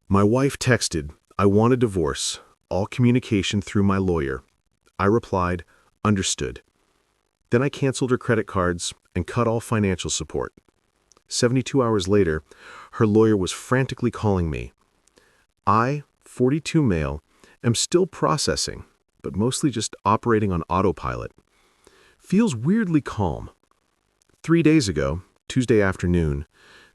My wife texted, "I want a divorce. All communication through my lawyer." I replied, "Understood." Then I canceled her credit cards and cut all financial support. 72 hours later, her lawyer was frantically calling me. I, 42 male, am still processing, but mostly just operating on autopilot. Feels weirdly calm. 3 days ago, Tuesday afternoon,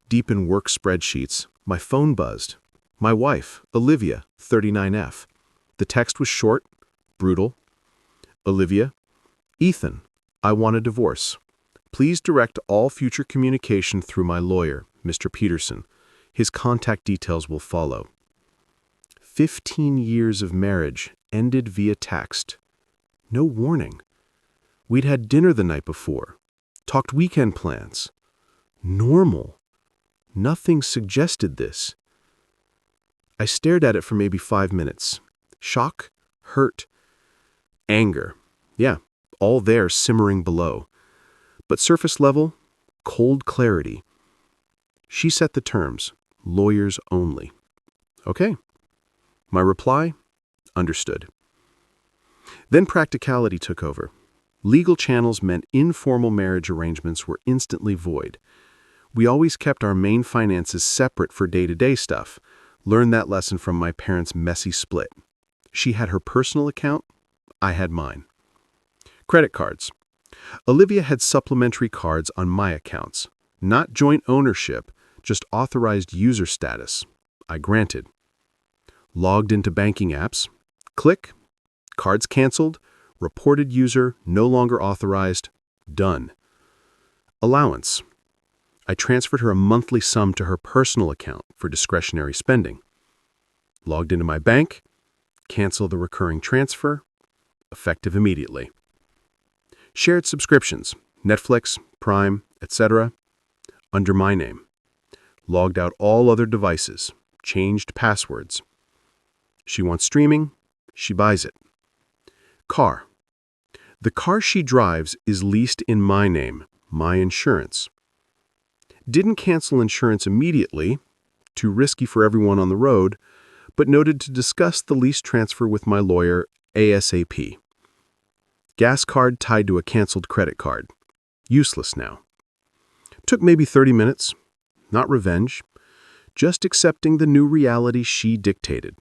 deep in work spreadsheets, my phone buzzed. My wife, Olivia, 39F. The text was short, brutal. Olivia, "Ethan, I want a divorce. Please direct all future communication through my lawyer, Mr. Peterson. His contact details will follow." 15 years of marriage ended via text. No warning. We'd had dinner the night before, talked weekend plans. Normal. Nothing suggested this. I stared at it for maybe 5 minutes. Shock, hurt, anger. Yeah, all there simmering below. But surface level, cold clarity. She set the terms, lawyers only. Okay. My reply, understood. Then practicality took over. Legal channels meant informal marriage arrangements were instantly void. We always kept our main finances separate for day-to-day stuff. Learned that lesson from my parents' messy split. She had her personal account, I had mine. Credit cards. Olivia had supplementary cards on my accounts. Not joint ownership, just authorized user status. I granted. Logged into banking apps. Click. Cards canceled. Reported user no longer authorized. Done. Allowance. I transferred her a monthly sum to her personal account for discretionary spending. Logged into my bank. Cancel the recurring transfer. Effective immediately. Shared subscriptions. Netflix, Prime, etc. Under my name. Logged out all other devices. Changed passwords. She wants streaming. She buys it. Car. The car she drives is leased in my name, my insurance. Didn't cancel insurance immediately, too risky for everyone on the road, but noted to discuss the lease transfer with my lawyer ASAP. Gas card tied to a canceled credit card. Useless now. Took maybe 30 minutes. Not revenge. Just accepting the new reality she dictated.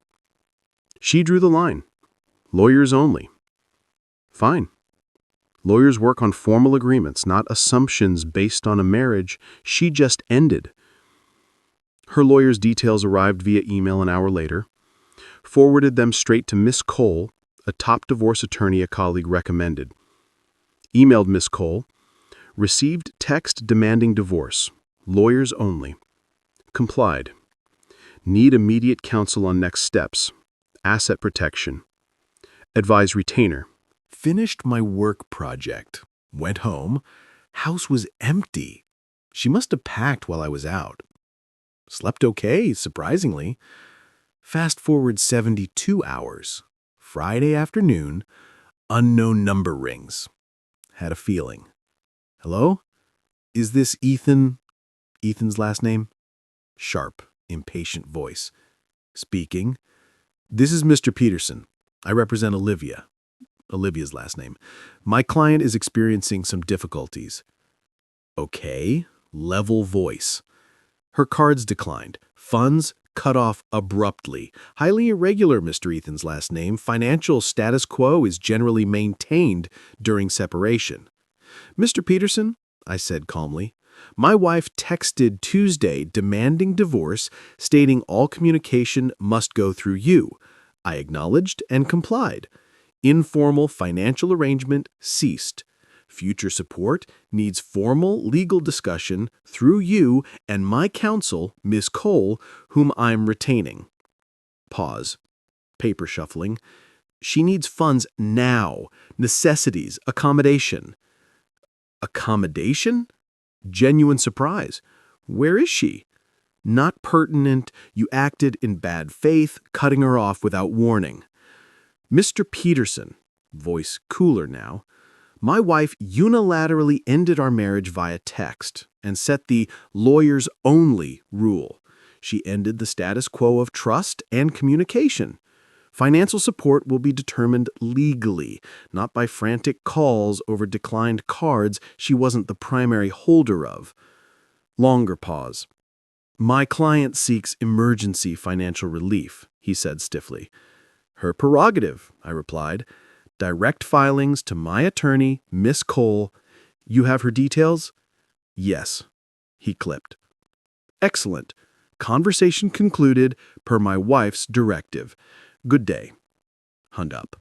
She drew the line. Lawyers only. Fine. Lawyers work on formal agreements, not assumptions based on a marriage she just ended. Her lawyer's details arrived via email an hour later. Forwarded them straight to Miss Cole, a top divorce attorney a colleague recommended. Emailed Miss Cole. Received text demanding divorce. Lawyers only. Complied. Need immediate counsel on next steps. Asset protection. Advise retainer. Finished my work project. Went home. House was empty. She must have packed while I was out. Slept okay, surprisingly. Fast forward 72 hours. Friday afternoon. Unknown number rings. Had a feeling. Hello? Is this Ethan? Ethan's last name? Sharp, impatient voice. Speaking. This is Mr. Peterson. I represent Olivia. Olivia's last name. My client is experiencing some difficulties. Okay. Level voice. Her cards declined. Funds cut off abruptly. Highly irregular, Mr. Ethan's last name. Financial status quo is generally maintained during separation. Mr. Peterson, I said calmly, my wife texted Tuesday demanding divorce, stating all communication must go through you. I acknowledged and complied. Informal financial arrangement ceased. Future support needs formal legal discussion through you and my counsel, Miss Cole, whom I'm retaining. Pause. Paper shuffling. She needs funds now. Necessities. Accommodation. Accommodation? Genuine surprise. Where is she? Not pertinent. You acted in bad faith, cutting her off without warning. Mr. Peterson, voice cooler now, my wife unilaterally ended our marriage via text and set the lawyers-only rule. She ended the status quo of trust and communication. Financial support will be determined legally, not by frantic calls over declined cards she wasn't the primary holder of. Longer pause. My client seeks emergency financial relief, he said stiffly. Her prerogative, I replied. Direct filings to my attorney, Miss Cole. You have her details? Yes, he clipped. Excellent. Conversation concluded per my wife's directive. Good day. Hung up.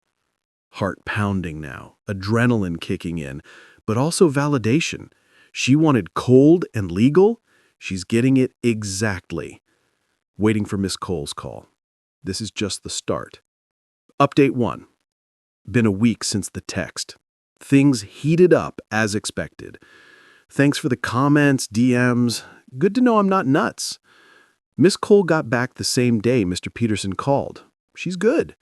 Heart pounding now, adrenaline kicking in, but also validation. She wanted cold and legal. She's getting it exactly. Waiting for Miss Cole's call. This is just the start. Update 1. Been a week since the text. Things heated up as expected. Thanks for the comments, DMs. Good to know I'm not nuts. Miss Cole got back the same day Mr. Peterson called. She's good.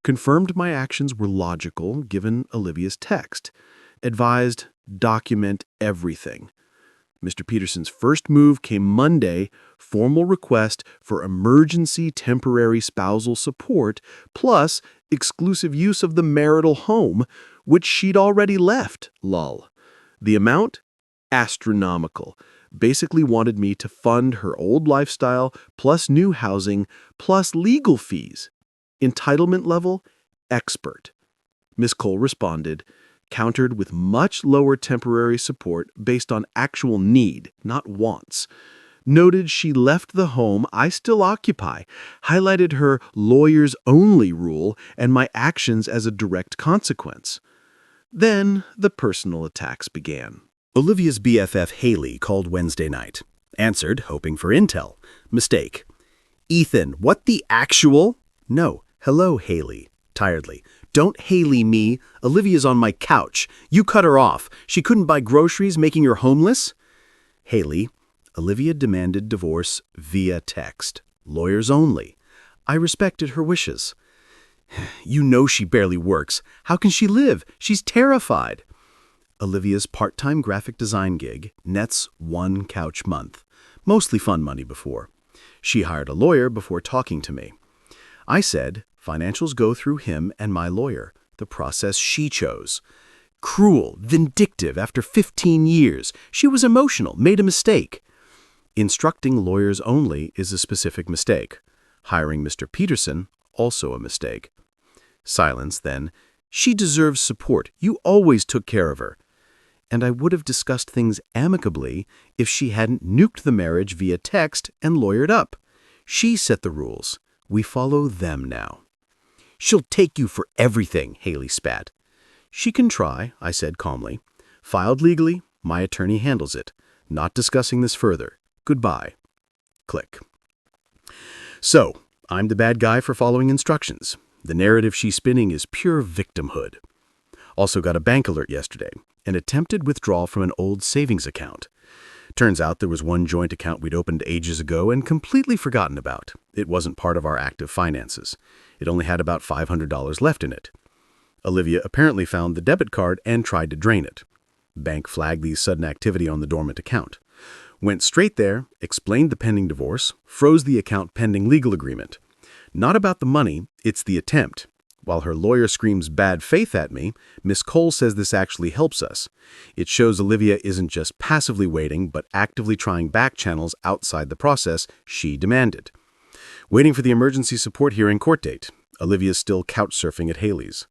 Confirmed my actions were logical given Olivia's text. Advised, document everything. Mr. Peterson's first move came Monday, formal request for emergency temporary spousal support plus exclusive use of the marital home, which she'd already left, lol. The amount? Astronomical. Basically wanted me to fund her old lifestyle plus new housing plus legal fees. Entitlement level? Expert. Miss Cole responded, countered with much lower temporary support based on actual need, not wants. Noted she left the home I still occupy, highlighted her lawyers-only rule and my actions as a direct consequence. Then the personal attacks began. Olivia's BFF Haley called Wednesday night. Answered, hoping for intel. Mistake. Ethan, what the actual? No. Hello, Haley. Tiredly. Don't Haley me. Olivia's on my couch. You cut her off. She couldn't buy groceries, making her homeless? Haley. Olivia demanded divorce via text. Lawyers only. I respected her wishes. You know she barely works. How can she live? She's terrified. Olivia's part-time graphic design gig nets 1 couch month. Mostly fun money before. She hired a lawyer before talking to me. I said, financials go through him and my lawyer, the process she chose. Cruel, vindictive after 15 years. She was emotional, made a mistake. Instructing lawyers only is a specific mistake. Hiring Mr. Peterson, also a mistake. Silence, then. She deserves support. You always took care of her. And I would have discussed things amicably if she hadn't nuked the marriage via text and lawyered up. She set the rules. We follow them now. She'll take you for everything, Haley spat. She can try, I said calmly. Filed legally, my attorney handles it. Not discussing this further. Goodbye. Click. So, I'm the bad guy for following instructions. The narrative she's spinning is pure victimhood. Also got a bank alert yesterday, an attempted withdrawal from an old savings account. Turns out there was one joint account we'd opened ages ago and completely forgotten about. It wasn't part of our active finances. It only had about $500 left in it. Olivia apparently found the debit card and tried to drain it. Bank flagged the sudden activity on the dormant account. Went straight there, explained the pending divorce, froze the account pending legal agreement. Not about the money, it's the attempt. While her lawyer screams bad faith at me, Miss Cole says this actually helps us. It shows Olivia isn't just passively waiting, but actively trying back channels outside the process she demanded. Waiting for the emergency support hearing court date. Olivia's still couch surfing at Haley's.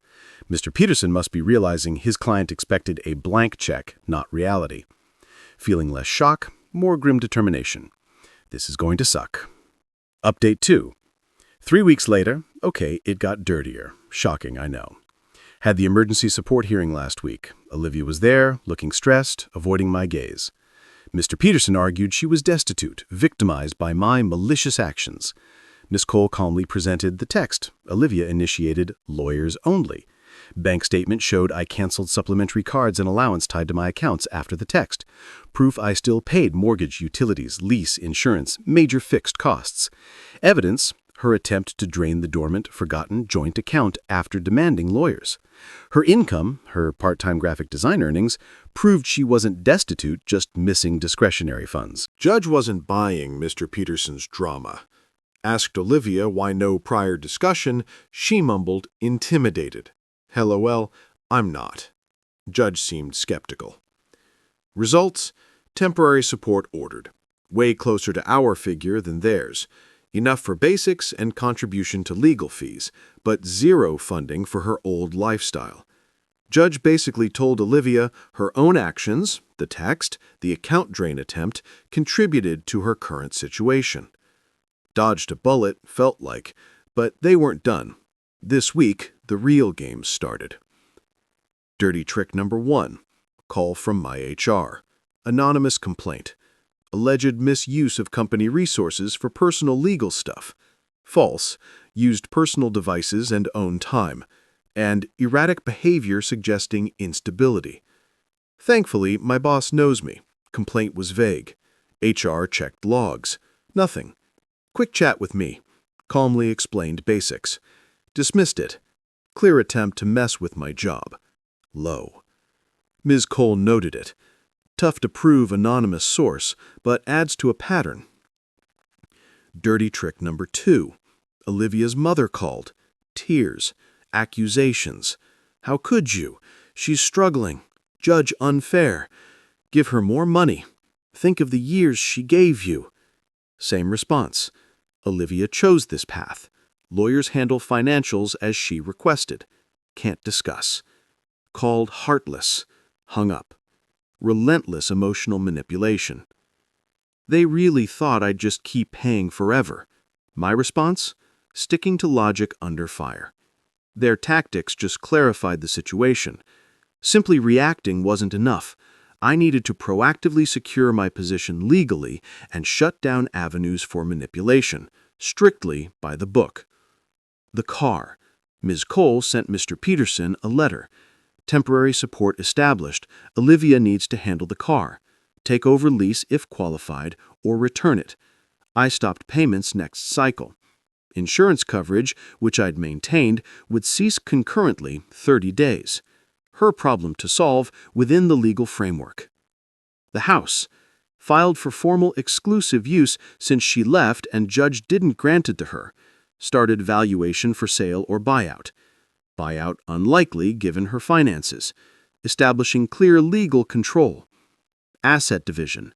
Mr. Peterson must be realizing his client expected a blank check, not reality. Feeling less shock, more grim determination. This is going to suck. Update 2. 3 weeks later, okay, it got dirtier. Shocking, I know. Had the emergency support hearing last week. Olivia was there, looking stressed, avoiding my gaze. Mr. Peterson argued she was destitute, victimized by my malicious actions. Miss Cole calmly presented the text. Olivia initiated lawyers only. Bank statement showed I canceled supplementary cards and allowance tied to my accounts after the text. Proof I still paid mortgage, utilities, lease, insurance, major fixed costs. Evidence, her attempt to drain the dormant, forgotten joint account after demanding lawyers. Her income, her part-time graphic design earnings, proved she wasn't destitute, just missing discretionary funds. Judge wasn't buying Mr. Peterson's drama. Asked Olivia why no prior discussion, she mumbled, intimidated. LOL, I'm not. Judge seemed skeptical. Results: temporary support ordered. Way closer to our figure than theirs. Enough for basics and contribution to legal fees, but zero funding for her old lifestyle. Judge basically told Olivia her own actions, the text, the account drain attempt, contributed to her current situation. Dodged a bullet, felt like, but they weren't done. This week, the real game started. Dirty trick number 1. Call from my HR. Anonymous complaint. Alleged misuse of company resources for personal legal stuff. False. Used personal devices and own time. And erratic behavior suggesting instability. Thankfully, my boss knows me. Complaint was vague. HR checked logs. Nothing. Quick chat with me. Calmly explained basics. Dismissed it. Clear attempt to mess with my job. Low. Ms. Cole noted it. Tough to prove anonymous source, but adds to a pattern. Dirty trick number 2. Olivia's mother called. Tears. Accusations. How could you? She's struggling. Judge unfair. Give her more money. Think of the years she gave you. Same response. Olivia chose this path. Lawyers handle financials as she requested. Can't discuss. Called heartless. Hung up. Relentless emotional manipulation. They really thought I'd just keep paying forever. My response? Sticking to logic under fire. Their tactics just clarified the situation. Simply reacting wasn't enough. I needed to proactively secure my position legally and shut down avenues for manipulation, strictly by the book. The car. Ms. Cole sent Mr. Peterson a letter. Temporary support established. Olivia needs to handle the car. Take over lease if qualified, or return it. I stopped payments next cycle. Insurance coverage, which I'd maintained, would cease concurrently 30 days. Her problem to solve within the legal framework. The house. Filed for formal exclusive use since she left and judge didn't grant it to her. Started valuation for sale or buyout. Buyout unlikely given her finances. Establishing clear legal control. Asset division.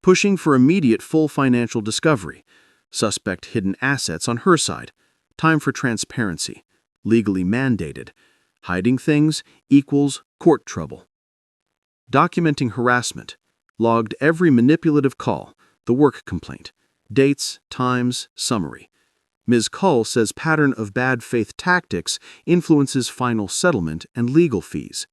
Pushing for immediate full financial discovery. Suspect hidden assets on her side. Time for transparency. Legally mandated. Hiding things equals court trouble. Documenting harassment. Logged every manipulative call. The work complaint. Dates, times, summary. Ms. Cull says pattern of bad faith tactics influences final settlement and legal fees.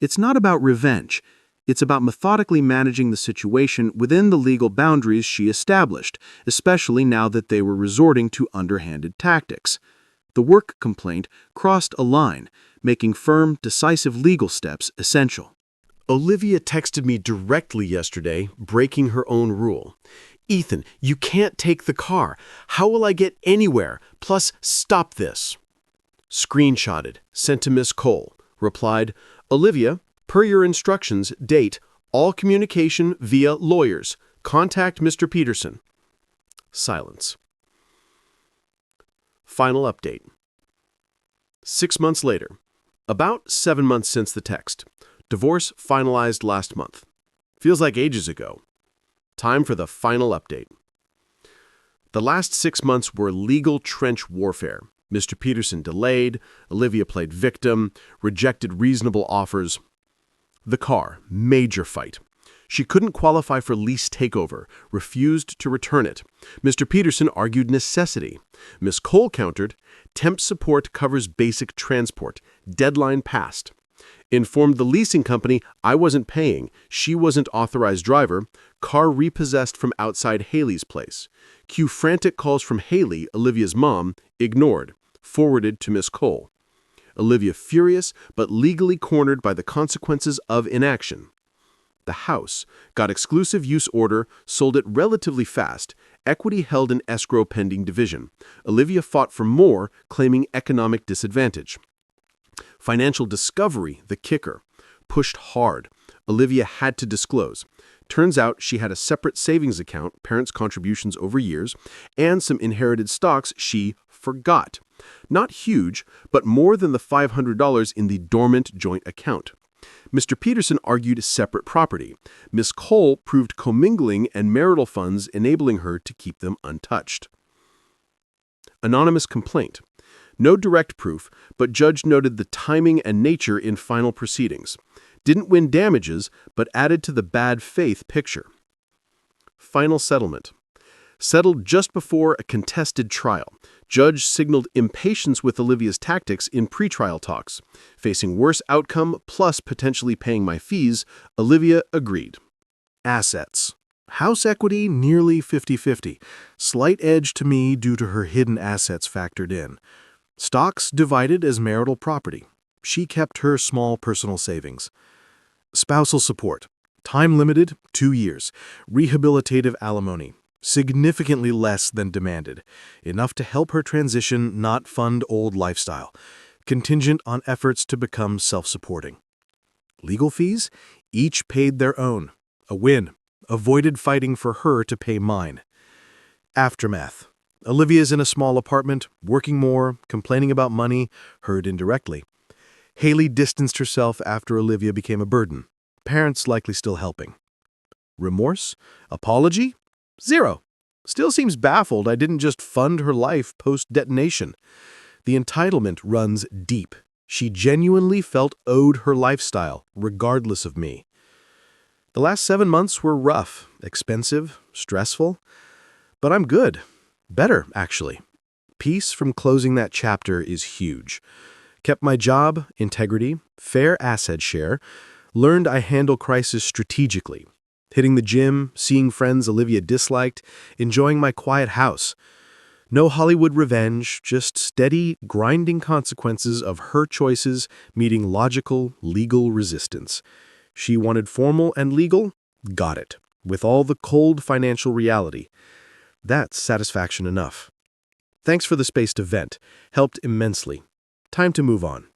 It's not about revenge. It's about methodically managing the situation within the legal boundaries she established, especially now that they were resorting to underhanded tactics. The work complaint crossed a line, making firm, decisive legal steps essential. Olivia texted me directly yesterday, breaking her own rule. Ethan, you can't take the car. How will I get anywhere? Plus, stop this. Screenshotted, sent to Miss Cole. Replied, Olivia, per your instructions, date, all communication via lawyers. Contact Mr. Peterson. Silence. Final update. 6 months later. About 7 months since the text. Divorce finalized last month. Feels like ages ago. Time for the final update. The last 6 months were legal trench warfare. Mr. Peterson delayed, Olivia played victim, rejected reasonable offers. The car, major fight. She couldn't qualify for lease takeover, refused to return it. Mr. Peterson argued necessity. Miss Cole countered, temp support covers basic transport, deadline passed. Informed the leasing company I wasn't paying, she wasn't authorized driver, car repossessed from outside Haley's place. Cue frantic calls from Haley, Olivia's mom, ignored, forwarded to Miss Cole. Olivia furious, but legally cornered by the consequences of inaction. the house, got exclusive use order, sold it relatively fast, equity held in escrow pending division. Olivia fought for more, claiming economic disadvantage. Financial discovery, the kicker. Pushed hard. Olivia had to disclose. Turns out she had a separate savings account, parents' contributions over years, and some inherited stocks she forgot. Not huge, but more than the $500 in the dormant joint account. Mr. Peterson argued separate property. Miss Cole proved commingling and marital funds enabling her to keep them untouched. Anonymous complaint. No direct proof, but judge noted the timing and nature in final proceedings. Didn't win damages, but added to the bad faith picture. Final settlement. Settled just before a contested trial. Judge signaled impatience with Olivia's tactics in pretrial talks. Facing worse outcome plus potentially paying my fees, Olivia agreed. Assets. House equity nearly 50-50. Slight edge to me due to her hidden assets factored in. Stocks divided as marital property. She kept her small personal savings. Spousal support. Time limited, 2 years. Rehabilitative alimony. Significantly less than demanded. Enough to help her transition, not fund old lifestyle. Contingent on efforts to become self-supporting. Legal fees? Each paid their own. A win. Avoided fighting for her to pay mine. Aftermath. Olivia's in a small apartment, working more, complaining about money, heard indirectly. Haley distanced herself after Olivia became a burden. Parents likely still helping. Remorse? Apology? Zero. Still seems baffled I didn't just fund her life post-detonation. The entitlement runs deep. She genuinely felt owed her lifestyle, regardless of me. The last 7 months were rough, expensive, stressful, but I'm good. Better, actually. Peace from closing that chapter is huge. Kept my job, integrity, fair asset share, learned I handle crisis strategically. Hitting the gym, seeing friends Olivia disliked, enjoying my quiet house. No Hollywood revenge, just steady, grinding consequences of her choices meeting logical, legal resistance. She wanted formal and legal? Got it. With all the cold financial reality. That's satisfaction enough. Thanks for the space to vent. Helped immensely. Time to move on.